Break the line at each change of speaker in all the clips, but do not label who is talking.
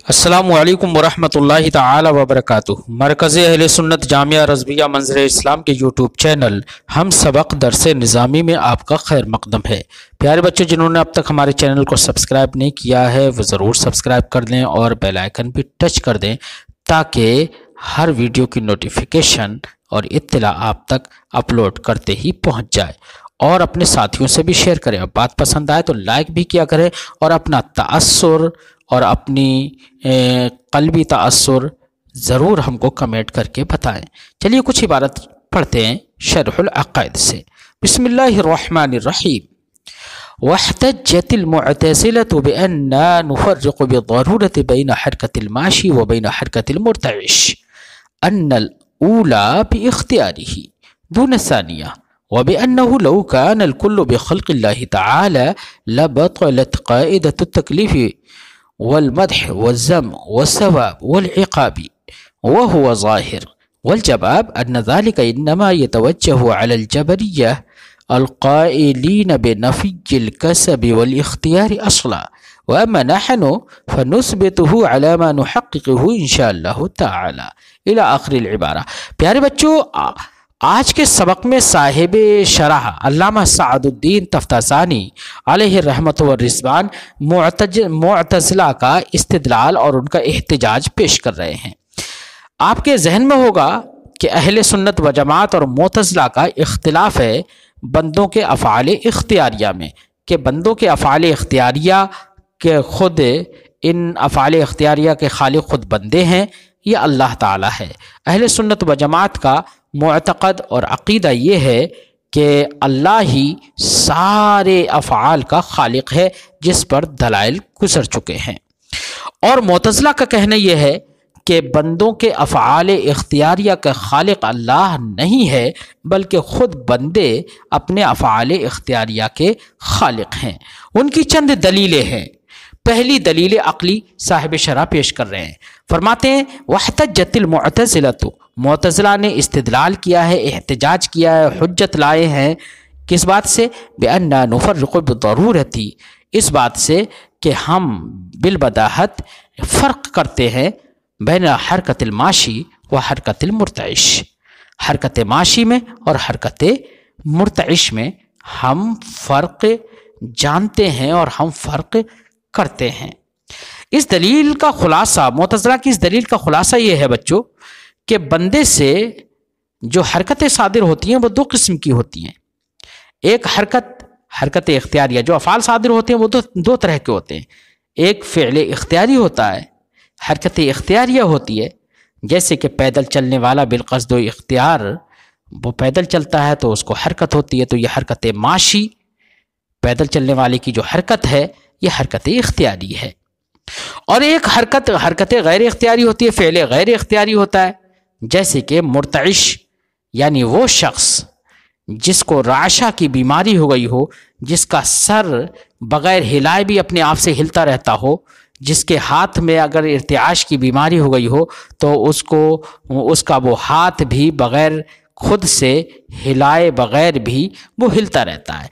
السلام علیکم ورحمۃ اللہ تعالی وبرکاتہ۔ مرکز اہل سنت جامعہ رضویہ منظر اسلام کے یوٹیوب چینل ہم سبق درس نظامی میں آپ کا خیر مقدم ہے۔ پیارے بچوں، جنہوں نے اب تک ہمارے چینل کو سبسکرائب نہیں کیا ہے وہ ضرور سبسکرائب کر دیں اور بیل آئیکن بھی ٹچ کر دیں تاکہ ہر ویڈیو کی نوٹیفیکیشن اور اطلاع آپ تک اپلوڈ کرتے ہی پہنچ جائے، اور اپنے ساتھیوں سے بھی شیئر کریں۔ اب بات پسند آئے تو لائک بھی کیا کریں اور اپنا تاثر اور اپنی قلبی تاثر ضرور ہم کو کمنٹ کر کے بتائیں۔ چلیے کچھ عبارت پڑھتے ہیں شرح العقائد سے۔ بسم اللہ الرحمن الرحیم۔ واحتجت المعتزلة بأننا نفرق بالضرورة بين حركة الماشي وبين حركة المرتعش، أن الأولى باختياره دون الثانية، وبأنه لو كان الكل بخلق الله تعالى لبطلت قاعدة التكليف والمدح والذم والثواب والعقاب وهو ظاهر، والجواب أن ذلك إنما يتوجه على الجبرية القائلين بنفي الكسب والاختيار أصلا، وأما نحن فنثبته على ما نحققه إن شاء الله تعالى إلى آخر العبارة۔ پیارے بچوں، آج کے سبق میں صاحب شرح علامہ سعد الدین تفتازانی علیہ رحمت و رضوان معتزلہ کا استدلال اور ان کا احتجاج پیش کر رہے ہیں۔ آپ کے ذہن میں ہوگا کہ اہل سنت و جماعت اور معتزلہ کا اختلاف ہے بندوں کے افعال اختیاریہ میں، کہ بندوں کے افعال اختیاریہ کے خود ان افعال اختیاریہ کے خالق خود بندے ہیں یا اللہ تعالی ہے۔ اہل سنت و جماعت کا معتقد اور عقیدہ یہ ہے کہ اللہ ہی سارے افعال کا خالق ہے، جس پر دلائل گزر چکے ہیں۔ اور معتزلہ کا کہنا یہ ہے کہ بندوں کے افعال اختیاریہ کا خالق اللہ نہیں ہے، بلکہ خود بندے اپنے افعال اختیاریہ کے خالق ہیں۔ ان کی چند دلیلیں ہیں۔ پہلی دلیل عقلی صاحب شرح پیش کر رہے ہیں، فرماتے ہیں واحتجت المعتزلۃ، معتزلہ نے استدلال کیا ہے، احتجاج کیا ہے، حجت لائے ہیں کس بات سے؟ بأننا نفرق بالضرورۃ، اس بات سے کہ ہم بالبداہت فرق کرتے ہیں بین حرکت الماشی و حرکت المرتعش، حرکت ماشی میں اور حرکت مرتعش میں ہم فرق جانتے ہیں اور ہم فرق کرتے ہیں۔ اس دلیل کا خلاصہ، معتزلہ کی اس دلیل کا خلاصہ یہ ہے بچوں کہ بندے سے جو حرکتیں صادر ہوتی ہیں وہ دو قسم کی ہوتی ہیں۔ ایک حرکت اختیاریہ، جو افعال صادر ہوتے ہیں وہ دو طرح کے ہوتے ہیں۔ ایک فعل اختیاری ہوتا ہے، حرکت اختیاریہ ہوتی ہے، جیسے کہ پیدل چلنے والا بالقصد و اختیار وہ پیدل چلتا ہے تو اس کو حرکت ہوتی ہے، تو یہ حرکت معاشی، پیدل چلنے والے کی جو حرکت ہے یہ حرکت اختیاری ہے۔ اور ایک حرکت غیر اختیاری ہوتی ہے، فعل غیر اختیاری ہوتا ہے، جیسے کہ مرتعش یعنی وہ شخص جس کو رعشہ کی بیماری ہو گئی ہو، جس کا سر بغیر ہلائے بھی اپنے آپ سے ہلتا رہتا ہو، جس کے ہاتھ میں اگر ارتعاش کی بیماری ہو گئی ہو تو اس کا وہ ہاتھ بھی بغیر خود سے ہلائے بغیر بھی وہ ہلتا رہتا ہے۔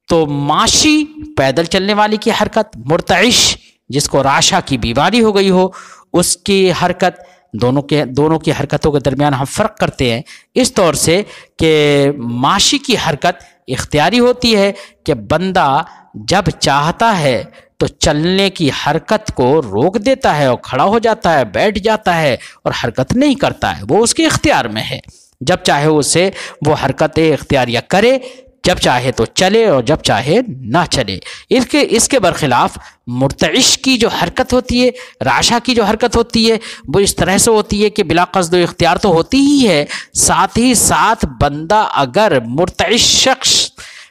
تو معاشی پیدل چلنے والی کی حرکت، مرتعش جس کو رعشہ کی بیماری ہو گئی ہو اس کی حرکت، دونوں کی حرکتوں کے درمیان ہم فرق کرتے ہیں اس طور سے کہ معاشی کی حرکت اختیاری ہوتی ہے کہ بندہ جب چاہتا ہے تو چلنے کی حرکت کو روک دیتا ہے اور کھڑا ہو جاتا ہے، بیٹھ جاتا ہے اور حرکت نہیں کرتا ہے، وہ اس کے اختیار میں ہے۔ جب چاہے اسے وہ حرکت اختیاریہ کرے، جب چاہے تو چلے اور جب چاہے نہ چلے۔ اس کے برخلاف مرتعش کی جو حرکت ہوتی ہے، رعشہ کی جو حرکت ہوتی ہے، وہ اس طرح سے ہوتی ہے کہ بلا قصد و اختیار تو ہوتی ہی ہے، ساتھ ہی ساتھ بندہ اگر مرتعش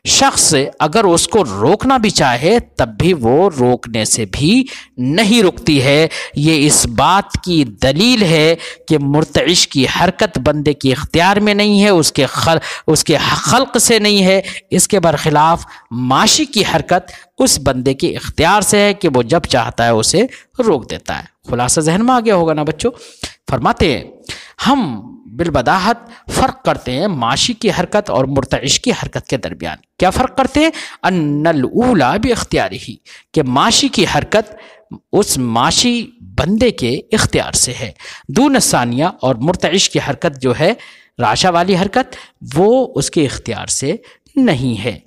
شخص اگر اس کو روکنا بھی چاہے تب بھی وہ روکنے سے بھی نہیں رکتی ہے۔ یہ اس بات کی دلیل ہے کہ مرتعش کی حرکت بندے کے اختیار میں نہیں ہے، اس کے خلق سے نہیں ہے۔ اس کے برخلاف معاشی کی حرکت اس بندے کے اختیار سے ہے کہ وہ جب چاہتا ہے اسے روک دیتا ہے۔ خلاصہ ذہن میں آ گیا ہوگا نا بچوں؟ فرماتے ہیں ہم بالبداہت فرق کرتے ہیں معاشی کی حرکت اور مرتعش کی حرکت کے درمیان۔ کیا فرق کرتے ہیں؟ ان الاولی باختیارہ، کہ معاشی کی حرکت اس معاشی بندے کے اختیار سے ہے۔ دون ثانیہ اور مرتعش کی حرکت جو ہے، راشا والی حرکت، وہ اس کے اختیار سے نہیں ہے۔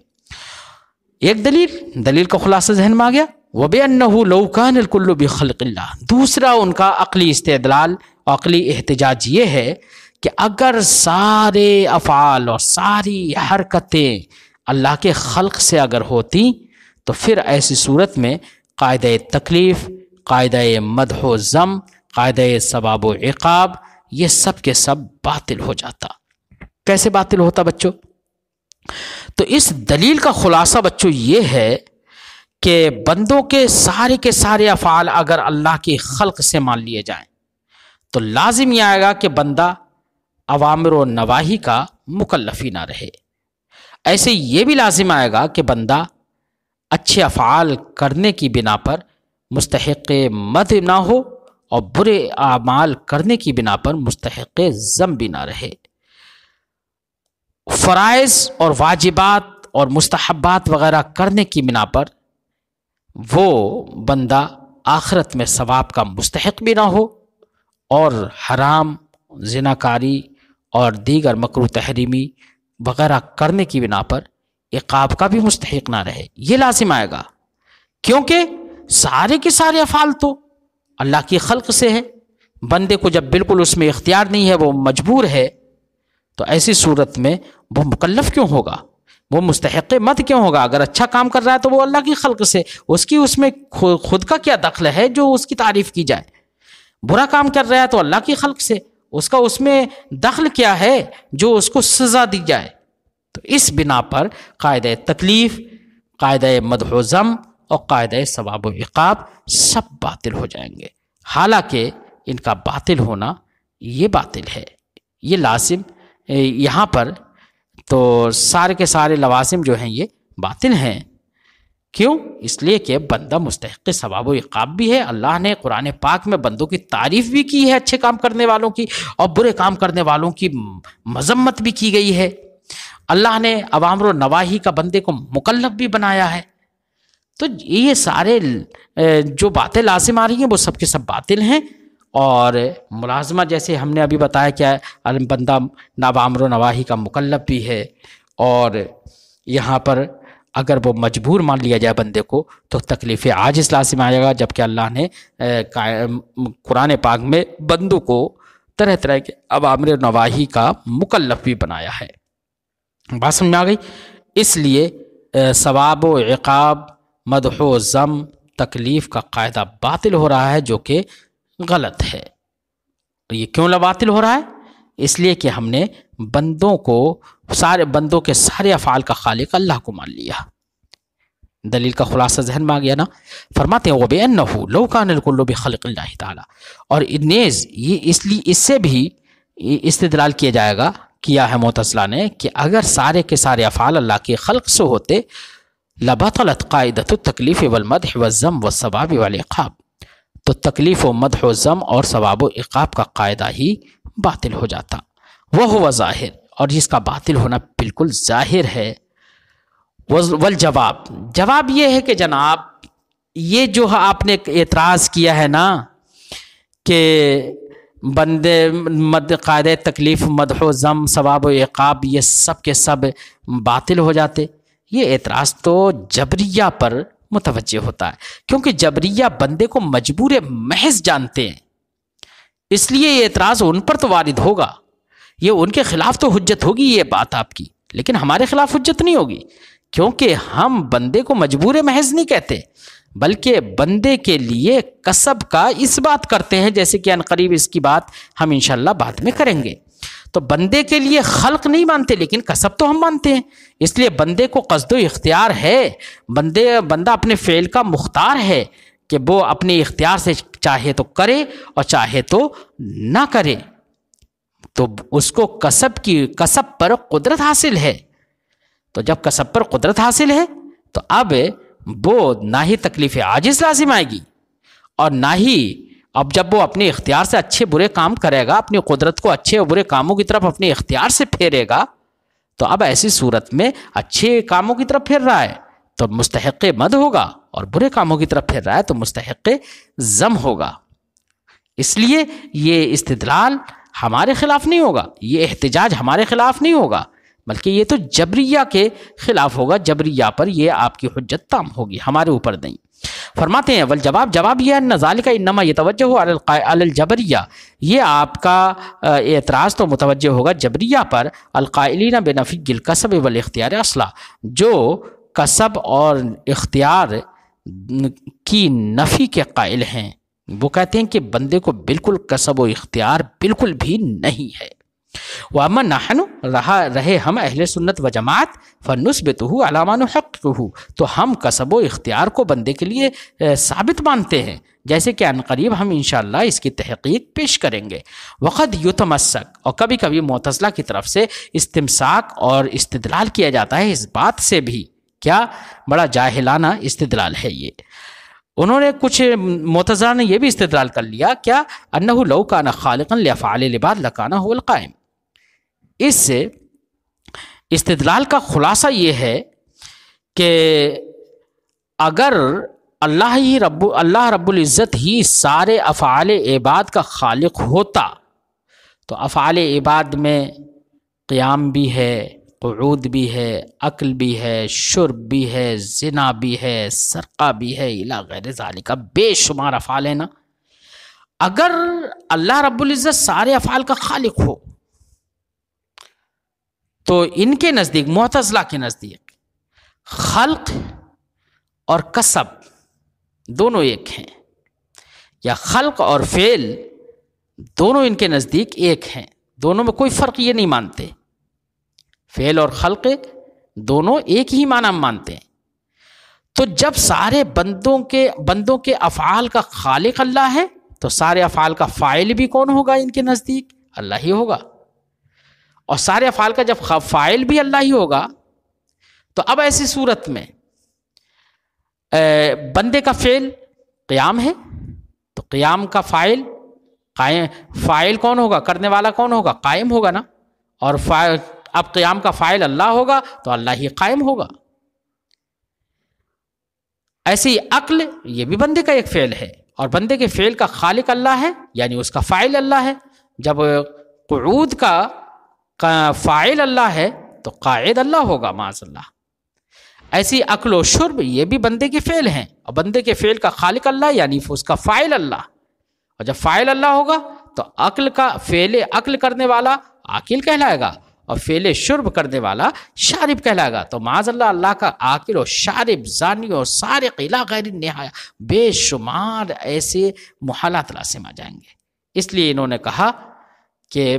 ایک دلیل کا خلاصہ ذہن میں آ گیا۔ وَبِأَنَّهُ لَوْ كَانَ الْكُلُّ بِخَلْقِ اللَّهِ۔ دوسرا ان کا عقلی استدلال، عقلی احتجاج یہ ہے کہ اگر سارے افعال اور ساری حرکتیں اللہ کے خلق سے اگر ہوتی تو پھر ایسی صورت میں قاعدہ تکلیف، قاعدہ مدح و ذم، قاعدہ ثواب و عقاب، یہ سب کے سب باطل ہو جاتا۔ کیسے باطل ہوتا بچوں؟ تو اس دلیل کا خلاصہ بچوں یہ ہے کہ بندوں کے سارے افعال اگر اللہ کی خلق سے مان لیے جائیں تو لازم یہ آئے گا کہ بندہ اوامر و نواہی کا مکلف ہی نہ رہے۔ ایسے یہ بھی لازم آئے گا کہ بندہ اچھے افعال کرنے کی بنا پر مستحق مدح نہ ہو اور برے اعمال کرنے کی بنا پر مستحق ذم بھی نہ رہے۔ فرائض اور واجبات اور مستحبات وغیرہ کرنے کی بنا پر وہ بندہ آخرت میں ثواب کا مستحق بھی نہ ہو اور حرام، زناکاری اور دیگر مکروہ تحریمی وغیرہ کرنے کی بنا پر عقاب کا بھی مستحق نہ رہے۔ یہ لازم آئے گا، کیونکہ سارے کے سارے افعال تو اللہ کی خلق سے ہے۔ بندے کو جب بالکل اس میں اختیار نہیں ہے، وہ مجبور ہے، تو ایسی صورت میں وہ مکلف کیوں ہوگا؟ وہ مستحق مد کیوں ہوگا؟ اگر اچھا کام کر رہا ہے تو وہ اللہ کی خلق سے، اس میں خود کا کیا دخل ہے جو اس کی تعریف کی جائے؟ برا کام کر رہا ہے تو اللہ کی خلق سے، اس میں دخل کیا ہے جو اس کو سزا دی جائے؟ تو اس بنا پر قاعدہ تکلیف، قاعدہ مدح و ذم اور قاعدہ ثواب و عقاب سب باطل ہو جائیں گے۔ حالانکہ ان کا باطل ہونا یہ باطل ہے، یہ لازم یہاں پر تو سارے کے سارے لوازم جو ہیں یہ باطل ہیں۔ کیوں؟ اس لیے کہ بندہ مستحق ثواب و عقاب بھی ہے۔ اللہ نے قرآن پاک میں بندوں کی تعریف بھی کی ہے، اچھے کام کرنے والوں کی، اور برے کام کرنے والوں کی مذمت بھی کی گئی ہے۔ اللہ نے اوامر و نواہی کا بندے کو مکلف بھی بنایا ہے۔ تو یہ سارے جو باتیں لازم آ رہی ہیں وہ سب کے سب باطل ہیں۔ اور ملازمہ جیسے ہم نے ابھی بتایا کیا ہے، بندہ اوامر و نواہی کا مکلف بھی ہے، اور یہاں پر اگر وہ مجبور مان لیا جائے بندے کو تو تکلیف عاجز لازم آئے گا، جبکہ اللہ نے قرآن پاک میں بندوں کو طرح طرح کے اوامر و نواہی کا مکلف بھی بنایا ہے۔ بات سمجھ میں آ گئی؟ اس لیے ثواب و عقاب، مدح و ذم، تکلیف کا قاعدہ باطل ہو رہا ہے، جو کہ غلط ہے۔ یہ کیوں باطل ہو رہا ہے؟ اس لیے کہ ہم نے بندوں کے سارے افعال کا خالق اللہ کو مان لیا۔ دلیل کا خلاصہ ذہن میں آ گیا نا؟ فرماتے ہیں وَبِأَنَّهُ لَوْ كَانَ الْكُلُّ بِخَلْقِ اللَّهِ تعالیٰ، اور نیز یہ اس لیے اس سے بھی استدلال کیا ہے معتزلہ نے کہ اگر سارے کے سارے افعال اللہ کے خلق سے ہوتے لَبَطَلَتْ قَاعِدَةُ التَّكْلِيفِ وَالْمَدْحِ وَالذَّمِّ وَالثَّوَابِ وَالْعِقَابِ، تو تکلیف و مدح و ذم اور ثواب و عقاب کا قاعدہ ہی باطل ہو جاتا۔ وہ ظاہر، اور جس کا باطل ہونا بالکل ظاہر ہے۔ والجواب، جواب یہ ہے کہ جناب یہ جو آپ نے اعتراض کیا ہے نا کہ بندے قاعدہ تکلیف، مدح و ذم، ثواب و عقاب یہ سب کے سب باطل ہو جاتے، یہ اعتراض تو جبریہ پر متوجہ ہوتا ہے، کیونکہ جبریہ بندے کو مجبور محض جانتے ہیں، اس لیے یہ اعتراض ان پر تو وارد ہوگا، یہ ان کے خلاف تو حجت ہوگی یہ بات آپ کی، لیکن ہمارے خلاف حجت نہیں ہوگی، کیونکہ ہم بندے کو مجبور محض نہیں کہتے، بلکہ بندے کے لیے کسب کا اس بات کرتے ہیں، جیسے کہ عنقریب اس کی بات ہم انشاءاللہ بعد میں کریں گے۔ تو بندے کے لیے خلق نہیں مانتے، لیکن کسب تو ہم مانتے ہیں، اس لیے بندے کو قصد و اختیار ہے، بندہ اپنے فعل کا مختار ہے کہ وہ اپنے اختیار سے چاہے تو کرے اور چاہے تو نہ کرے، تو اس کو کسب پر قدرت حاصل ہے۔ تو جب کسب پر قدرت حاصل ہے تو اب وہ نہ ہی تکلیف عاجز لازم آئے گی، اور نہ ہی اب جب وہ اپنے اختیار سے اچھے برے کام کرے گا، اپنی قدرت کو اچھے اور برے کاموں کی طرف اپنے اختیار سے پھیرے گا، تو اب ایسی صورت میں اچھے کاموں کی طرف پھیر رہا ہے تو مستحق مد ہوگا، اور برے کاموں کی طرف پھیر رہا ہے تو مستحق ذم ہوگا۔ اس لیے یہ استدلال ہمارے خلاف نہیں ہوگا، یہ احتجاج ہمارے خلاف نہیں ہوگا، بلکہ یہ تو جبریہ کے خلاف ہوگا، جبریہ پر یہ آپ کی حجت تام ہوگی، ہمارے اوپر نہیں۔ فرماتے ہیں والجواب، جواب یہ ہے ان ذالک انما یتوجہ علی الجبریہ، یہ آپ کا اعتراض تو متوجہ ہوگا جبریہ پر، القائلین بنفی الکسب والاختیار اصلا، جو کسب اور اختیار کی نفی کے قائل ہیں، وہ کہتے ہیں کہ بندے کو بالکل کسب و اختیار بالکل بھی نہیں ہے۔ وَأَمَّا نَحْنُ، رہے ہم اہل سنت و جماعت، فَنُثْبِتُهُ عَلَىٰ مَا نُحَقِّقُهُ، تو ہم کسب و اختیار کو بندے کے لیے ثابت مانتے ہیں، جیسے کہ عنقریب ہم انشاءاللہ اس کی تحقیق پیش کریں گے۔ وقد یتمسک، اور کبھی کبھی معتزلہ کی طرف سے استمساک اور استدلال کیا جاتا ہے اس بات سے بھی، کیا بڑا جاہلانہ استدلال ہے یہ۔ انہوں نے کچھ معتزلہ نے یہ بھی استدلال کر لیا، کیا انہ لو کان خالقا لافعال العباد لکان هو القائم۔ اس سے استدلال کا خلاصہ یہ ہے کہ اگر اللہ رب العزت ہی سارے افعال عباد کا خالق ہوتا تو افعال عباد میں قیام بھی ہے، قعود بھی ہے، عقل بھی ہے، شرب بھی ہے، زنا بھی ہے، سرقہ بھی ہے، الی غیر ذالک، بے شمار افعال ہیں نا۔ اگر اللہ رب العزت سارے افعال کا خالق ہو تو ان کے نزدیک، معتزلہ کے نزدیک، خلق اور کسب دونوں ایک ہیں، یا خلق اور فعل دونوں ان کے نزدیک ایک ہیں، دونوں میں کوئی فرق یہ نہیں مانتے، فعل اور خلق دونوں ایک ہی معنی مانتے ہیں۔ تو جب سارے بندوں کے افعال کا خالق اللہ ہے تو سارے افعال کا فاعل بھی کون ہوگا ان کے نزدیک؟ اللہ ہی ہوگا۔ اور سارے افعال کا جب فاعل بھی اللہ ہی ہوگا تو اب ایسی صورت میں بندے کا فعل قیام ہے تو قیام کا فاعل کون ہوگا؟ کرنے والا کون ہوگا؟ قائم ہوگا نا۔ اور اب قیام کا فاعل اللہ ہوگا تو اللہ ہی قائم ہوگا۔ ایسے ہی عقل، یہ بھی بندے کا ایک فعل ہے اور بندے کے فعل کا خالق اللہ ہے، یعنی اس کا فاعل اللہ ہے۔ جب قعود کا فاعل اللہ ہے تو قاعد اللہ ہوگا معاذ اللہ۔ ایسی عقل و شرب، یہ بھی بندے کے فعل ہیں اور بندے کے فعل کا خالق اللہ، یعنی اس کا فاعل اللہ۔ اور جب فاعل اللہ ہوگا تو عقل کا فعل عقل کرنے والا عاقل کہلائے گا اور فعل شرب کرنے والا شارب کہلائے گا۔ تو معاذ اللہ، اللہ کا عاقل و شارب، زانی و سارق الی غیر نہایہ، بے شمار ایسے محالات لازم آ جائیں گے۔ اس لیے انہوں نے کہا کہ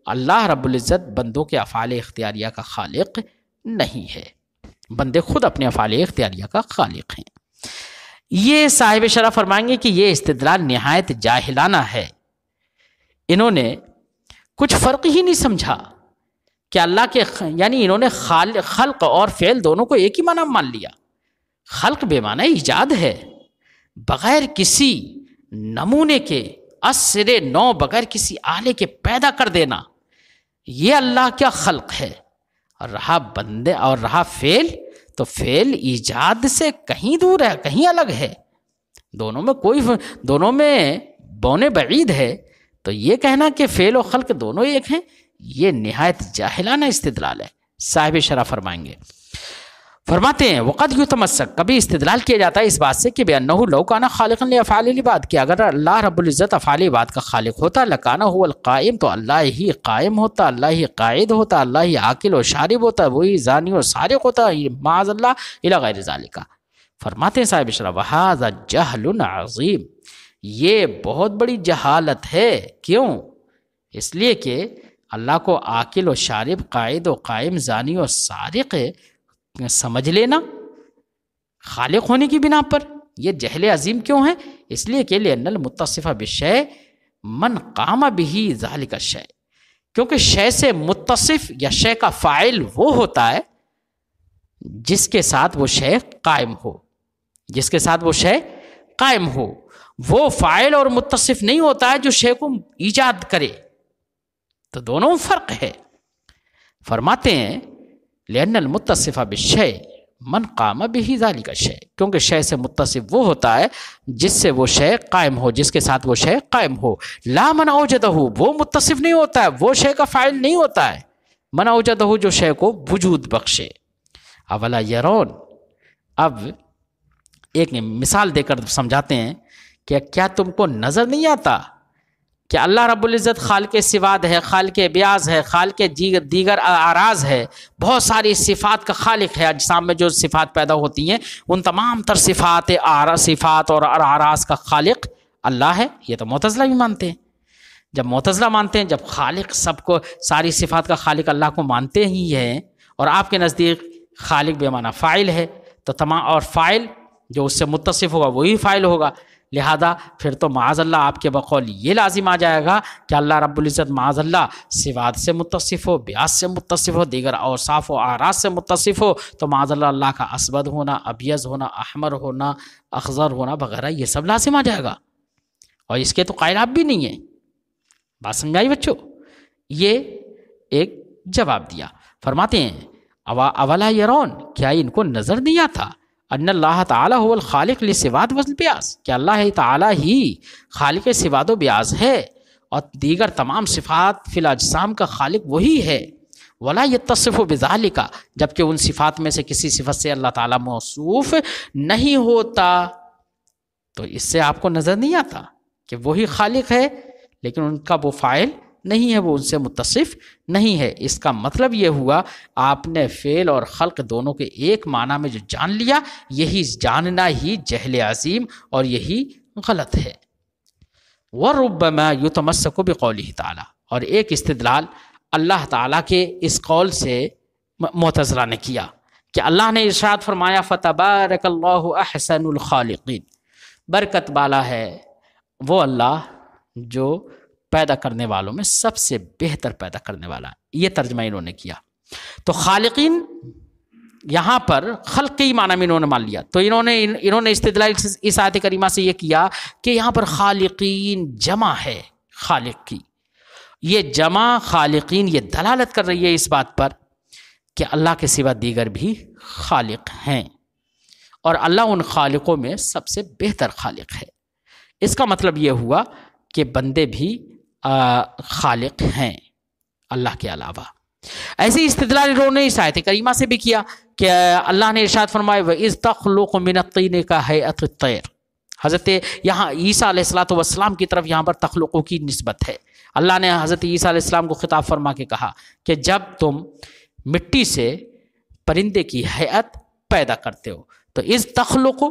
اللہ رب العزت بندوں کے افعال اختیاریہ کا خالق نہیں ہے، بندے خود اپنے افعال اختیاریہ کا خالق ہیں۔ یہ صاحب شرح فرمائیں گے کہ یہ استدلال نہایت جاہلانہ ہے۔ انہوں نے کچھ فرق ہی نہیں سمجھا کہ اللہ کے، یعنی انہوں نے خلق اور فعل دونوں کو ایک ہی معنی مان لیا۔ خلق بے معنی ایجاد ہے، بغیر کسی نمونے کے، اثر نو، بغیر کسی آلے کے پیدا کر دینا، یہ اللہ کیا خلق ہے۔ اور رہا بندے اور رہا فعل، تو فعل ایجاد سے کہیں دور ہے، کہیں الگ ہے، دونوں میں بونے بعید ہے۔ تو یہ کہنا کہ فعل و خلق دونوں ایک ہیں، یہ نہایت جاہلانہ استدلال ہے۔ صاحب شرح فرمائیں گے، فرماتے ہیں وقد یتمسک، کبھی استدلال کیا جاتا ہے اس بات سے کہ بأنہ لو کان خالقا لافعال العباد، کہ اگر اللہ رب العزت افعال عباد کا خالق ہوتا، لکان هو القائم، تو اللہ ہی قائم ہوتا، اللہ ہی قائد ہوتا، اللہ ہی عاقل و شارب ہوتا، وہی زانی و سارق ہوتا، معاذ اللہ الی غیر ذالک۔ فرماتے ہیں صاحب شرح وہذا جہل عظیم، یہ بہت بڑی جہالت ہے۔ کیوں؟ اس لیے کہ اللہ کو عاقل و شارب، قائد و قائم، زانی و سارق سمجھ لینا خالق ہونے کی بنا پر، یہ جہل عظیم کیوں ہے؟ اس لیے کہ لأن المتصف بالشیء من قام به ذلک الشیء، کیونکہ شے سے متصف یا شے کا فاعل وہ ہوتا ہے جس کے ساتھ وہ شے قائم ہو، جس کے ساتھ وہ شے قائم ہو۔ وہ فاعل اور متصف نہیں ہوتا ہے جو شے کو ایجاد کرے، تو دونوں فرق ہے۔ فرماتے ہیں لأن المتصف بالشیء من قام به ذالک الشیء، کیونکہ شے سے متصف وہ ہوتا ہے جس سے وہ شے قائم ہو، جس کے ساتھ وہ شے قائم ہو. لا من اوجدہ، وہ متصف نہیں ہوتا ہے، وہ شے کا فاعل نہیں ہوتا ہے. من اوجدہ جو شے کو وجود بخشے. اولا یرون، اب ایک مثال دے کر سمجھاتے ہیں کہ کیا تم کو نظر نہیں آتا کہ اللہ رب العزت خالق صفات ہے، خالق بیاض ہے، خالق دیگر اعراض ہے، بہت ساری صفات کا خالق ہے. اجسام میں جو صفات پیدا ہوتی ہیں ان تمام تر صفات اور اعراض کا خالق اللہ ہے. یہ تو معتزلہ بھی مانتے ہیں. جب معتزلہ مانتے ہیں، جب خالق سب کو، ساری صفات کا خالق اللہ کو مانتے ہی ہیں، اور آپ کے نزدیک خالق بے معنی فاعل ہے، تو تمام، اور فاعل جو اس سے متصف ہوگا وہی فاعل ہوگا، لہذا پھر تو معاذ اللہ آپ کے بقول یہ لازم آ جائے گا کہ اللہ رب العزت معاذ اللہ صفات سے متصف ہو، بیاض سے متصف ہو، دیگر اوصاف و اعراض سے متصف ہو، تو معاذ اللہ اللہ کا اسود ہونا، ابیض ہونا، احمر ہونا، اخضر ہونا وغیرہ یہ سب لازم آ جائے گا، اور اس کے تو قائل آپ بھی نہیں ہیں. بات سمجھائی بچوں؟ یہ ایک جواب دیا. فرماتے ہیں اولا یرون، کیا ان کو نظر نہیں آتا ان اللہ تعالیٰ هو الخالق للصفات والبیاض، کہ اللہ تعالیٰ ہی خالق صفات و بیاض ہے، اور دیگر تمام صفات فی الاجسام کا خالق وہی ہے. ولا یتصف بذالک، جبکہ ان صفات میں سے کسی صفت سے اللہ تعالیٰ موصوف نہیں ہوتا. تو اس سے آپ کو نظر نہیں آتا کہ وہی خالق ہے لیکن ان کا وہ فاعل نہیں ہے، وہ ان سے متصف نہیں ہے. اس کا مطلب یہ ہوا آپ نے فعل اور خلق دونوں کے ایک معنی میں جو جان لیا، یہی جاننا ہی جہل عظیم اور یہی غلط ہے. وَرُبَّمَا يُتَمَسَّكُ بِقَوْلِهِ تعالیٰ، اور ایک استدلال اللہ تعالیٰ کے اس قول سے معتزلہ نے کیا کہ اللہ نے ارشاد فرمایا فَتَبَارَكَ اللَّهُ أَحْسَنُ الْخَالِقِينَ، برکت بالا ہے وہ اللہ جو پیدا کرنے والوں میں سب سے بہتر پیدا کرنے والا. یہ ترجمہ انہوں نے کیا. تو خالقین یہاں پر خلق کی معنی میں انہوں نے مان لیا، تو انہوں نے استدلال اس آیت کریمہ سے یہ کیا کہ یہاں پر خالقین جمع ہے خالق کی. یہ جمع خالقین یہ دلالت کر رہی ہے اس بات پر کہ اللہ کے سوا دیگر بھی خالق ہیں، اور اللہ ان خالقوں میں سب سے بہتر خالق ہے. اس کا مطلب یہ ہوا کہ بندے بھی خالق ہیں اللہ کے علاوہ. ایسے استدلال انہوں نے اس آیت کریمہ سے بھی کیا کہ اللہ نے ارشاد فرمایا وَإِذْ تَخْلُقُ مِنَ الطِّينِ كَهَيْئَةِ الطَّيْرِ، حضرت یہاں عیسیٰ علیہ السلام کی طرف یہاں پر تخلقوں کی نسبت ہے. اللہ نے حضرت عیسیٰ علیہ السلام کو خطاب فرما کے کہا کہ جب تم مٹی سے پرندے کی ہیئت پیدا کرتے ہو، تو اس تخلق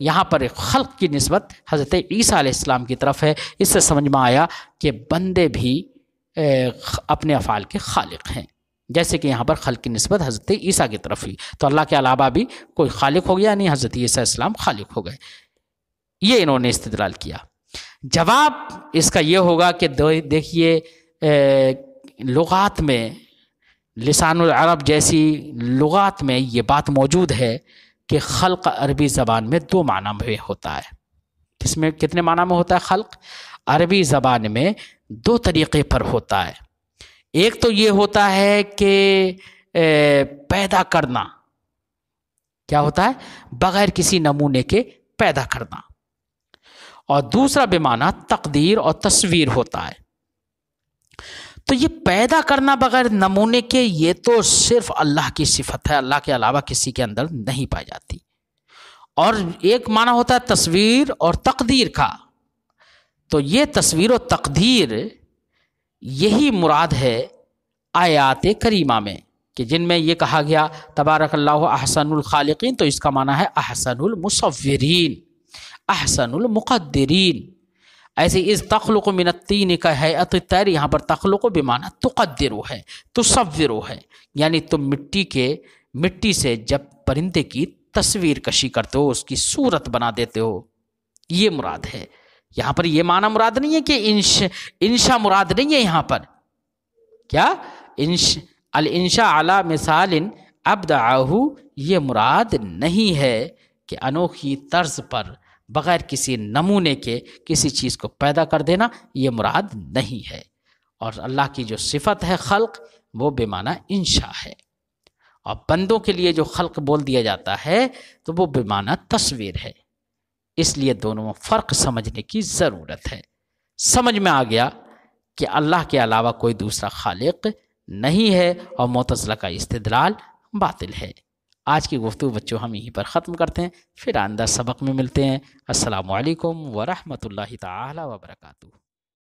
یہاں پر ایک خلق کی نسبت حضرت عیسیٰ علیہ السلام کی طرف ہے. اس سے سمجھ میں آیا کہ بندے بھی اپنے افعال کے خالق ہیں، جیسے کہ یہاں پر خلق کی نسبت حضرت عیسیٰ کی طرف ہوئی، تو اللہ کے علاوہ بھی کوئی خالق ہو گیا نہیں، حضرت عیسیٰ علیہ السلام خالق ہو گئے. یہ انہوں نے استدلال کیا. جواب اس کا یہ ہوگا کہ دیکھیے لغات میں، لسان العرب جیسی لغات میں یہ بات موجود ہے کہ خلق عربی زبان میں دو معنی میں ہوتا ہے. کس میں کتنے معنی میں ہوتا ہے خلق؟ عربی زبان میں دو طریقے پر ہوتا ہے. ایک تو یہ ہوتا ہے کہ پیدا کرنا، کیا ہوتا ہے؟ بغیر کسی نمونے کے پیدا کرنا. اور دوسرا بمعنی تقدیر اور تصویر ہوتا ہے. تو یہ پیدا کرنا بغیر نمونے کے، یہ تو صرف اللہ کی صفت ہے، اللہ کے علاوہ کسی کے اندر نہیں پائی جاتی. اور ایک معنی ہوتا ہے تصویر اور تقدیر کا. تو یہ تصویر و تقدیر یہی مراد ہے آیات کریمہ میں، کہ جن میں یہ کہا گیا تبارک اللہ احسن الخالقین، تو اس کا معنی ہے احسن المصورین، احسن المقدرین. ایسے اس تخلق من الطین کا ہیئت الطیر، یہاں پر تخلق بمعنی تقدر ہے، تصور ہے، یعنی تم مٹی سے جب پرندے کی تصویر کشی کرتے ہو، اس کی صورت بنا دیتے ہو، یہ مراد ہے. یہاں پر یہ معنی مراد نہیں ہے کہ انشاء مراد نہیں ہے. یہاں پر کیا الانشاء علی مثال ابدعہ، یہ مراد نہیں ہے کہ انوکھی طرز پر بغیر کسی نمونے کے کسی چیز کو پیدا کر دینا، یہ مراد نہیں ہے. اور اللہ کی جو صفت ہے خلق، وہ بے معنی انشاء ہے. اور بندوں کے لیے جو خلق بول دیا جاتا ہے تو وہ بمعنی تصویر ہے۔ اس لیے دونوں میں فرق سمجھنے کی ضرورت ہے۔ سمجھ میں آ گیا کہ اللہ کے علاوہ کوئی دوسرا خالق نہیں ہے اور معتزلہ کا استدلال باطل ہے۔ آج کی گفتگو بچوں ہم یہیں پر ختم کرتے ہیں، پھر آئندہ سبق میں ملتے ہیں۔ السلام علیکم ورحمۃ اللہ تعالی وبرکاتہ۔